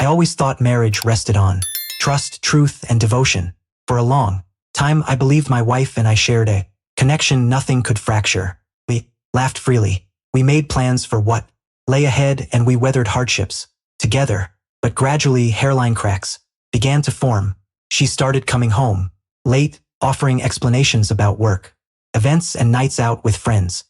I always thought marriage rested on trust, truth, and devotion. For a long time, I believed my wife and I shared a connection nothing could fracture. We laughed freely. We made plans for what lay ahead, and we weathered hardships together. But gradually, hairline cracks began to form. She started coming home late, offering explanations about work, events, and nights out with friends.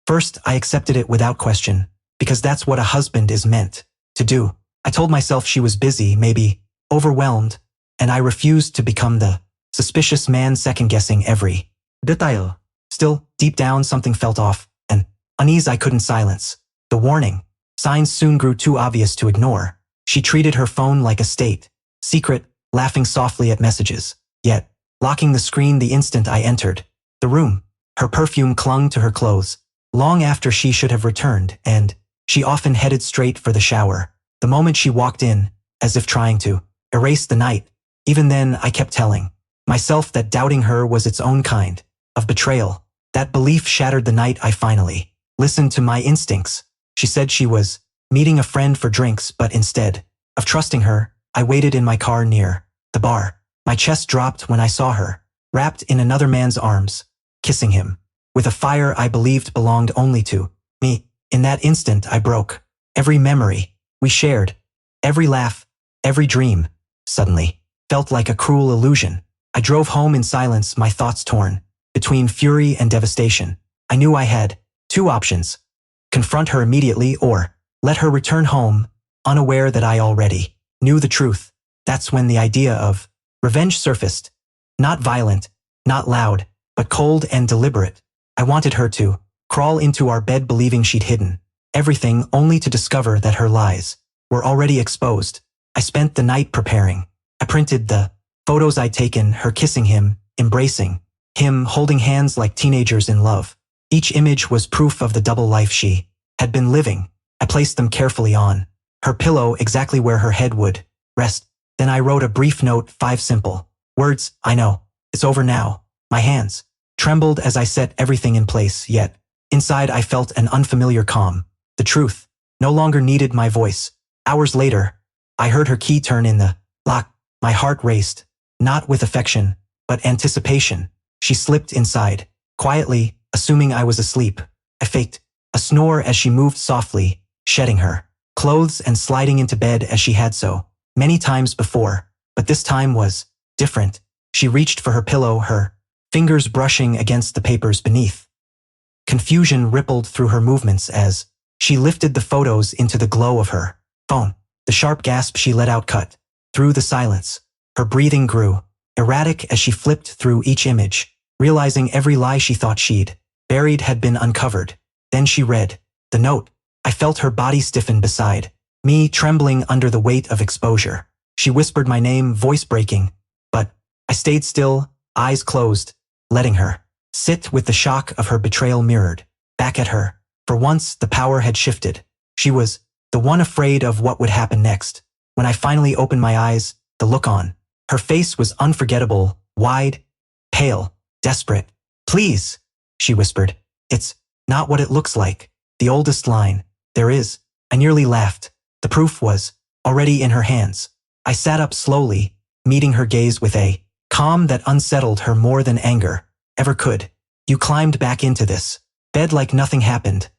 First, I accepted it without question, because that's what a husband is meant to do. I told myself she was busy, maybe overwhelmed, and I refused to become the suspicious man second-guessing every detail. Still, deep down, something felt off, an unease I couldn't silence. The warning signs soon grew too obvious to ignore. She treated her phone like a state secret, laughing softly at messages, yet locking the screen the instant I entered the room. Her perfume clung to her clothes long after she should have returned, and she often headed straight for the shower the moment she walked in, as if trying to erase the night. Even then, I kept telling myself that doubting her was its own kind of betrayal. That belief shattered the night I finally listened to my instincts. She said she was meeting a friend for drinks, but instead of trusting her, I waited in my car near the bar. My chest dropped when I saw her, wrapped in another man's arms, kissing him, with a fire I believed belonged only to me. In that instant, I broke every memory we shared, every laugh, every dream, suddenly felt like a cruel illusion. I drove home in silence, my thoughts torn between fury and devastation. I knew I had two options: confront her immediately or let her return home, unaware that I already knew the truth. That's when the idea of revenge surfaced. Not violent, not loud, but cold and deliberate. I wanted her to crawl into our bed believing she'd hidden everything, only to discover that her lies were already exposed. I spent the night preparing. I printed the photos I'd taken, her kissing him, embracing him, holding hands like teenagers in love. Each image was proof of the double life she had been living. I placed them carefully on her pillow, exactly where her head would rest. Then I wrote a brief note, 5 simple words: I know it's over now. My hands trembled as I set everything in place, yet inside I felt an unfamiliar calm. The truth no longer needed my voice. Hours later, I heard her key turn in the lock. My heart raced, not with affection, but anticipation. She slipped inside, quietly, assuming I was asleep. I faked a snore as she moved softly, shedding her clothes and sliding into bed as she had so many times before. But this time was different. She reached for her pillow, her fingers brushing against the papers beneath. Confusion rippled through her movements as she lifted the photos into the glow of her phone. The sharp gasp she let out cut through the silence. Her breathing grew erratic as she flipped through each image, realizing every lie she thought she'd buried had been uncovered. Then she read the note. I felt her body stiffen beside me, trembling under the weight of exposure. She whispered my name, voice breaking, but I stayed still, eyes closed, letting her sit with the shock of her betrayal mirrored back at her. For once, the power had shifted. She was the one afraid of what would happen next. When I finally opened my eyes, the look on her face was unforgettable, wide, pale, desperate. Please, she whispered. It's not what it looks like. The oldest line there is. I nearly laughed. The proof was already in her hands. I sat up slowly, meeting her gaze with a calm that unsettled her more than anger ever could. You climbed back into this bed like nothing happened,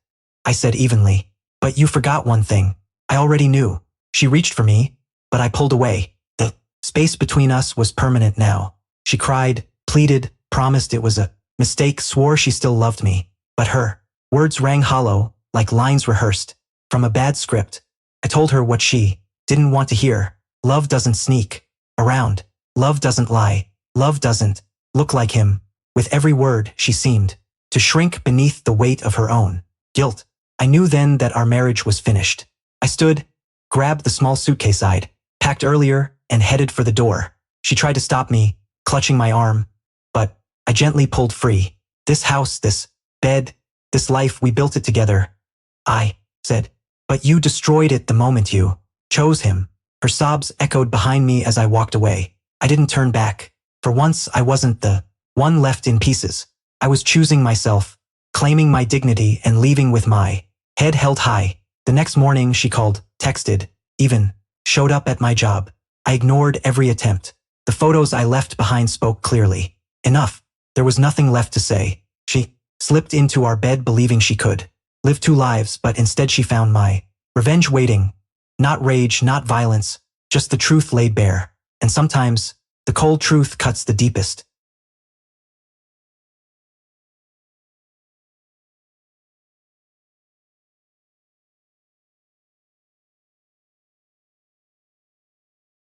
I said evenly. But you forgot one thing. I already knew. She reached for me, but I pulled away. The space between us was permanent now. She cried, pleaded, promised it was a mistake, swore she still loved me. But her words rang hollow, like lines rehearsed from a bad script. I told her what she didn't want to hear. Love doesn't sneak around. Love doesn't lie. Love doesn't look like him. With every word, she seemed to shrink beneath the weight of her own guilt. I knew then that our marriage was finished. I stood, grabbed the small suitcase I'd packed earlier, and headed for the door. She tried to stop me, clutching my arm, but I gently pulled free. This house, this bed, this life, we built it together. I said, but you destroyed it the moment you chose him. Her sobs echoed behind me as I walked away. I didn't turn back. For once, I wasn't the one left in pieces. I was choosing myself, claiming my dignity and leaving with my head held high. The next morning, she called, texted, even showed up at my job. I ignored every attempt. The photos I left behind spoke clearly. Enough. There was nothing left to say. She slipped into our bed believing she could live two lives, but instead she found my revenge waiting. Not rage, not violence, just the truth laid bare. And sometimes, the cold truth cuts the deepest.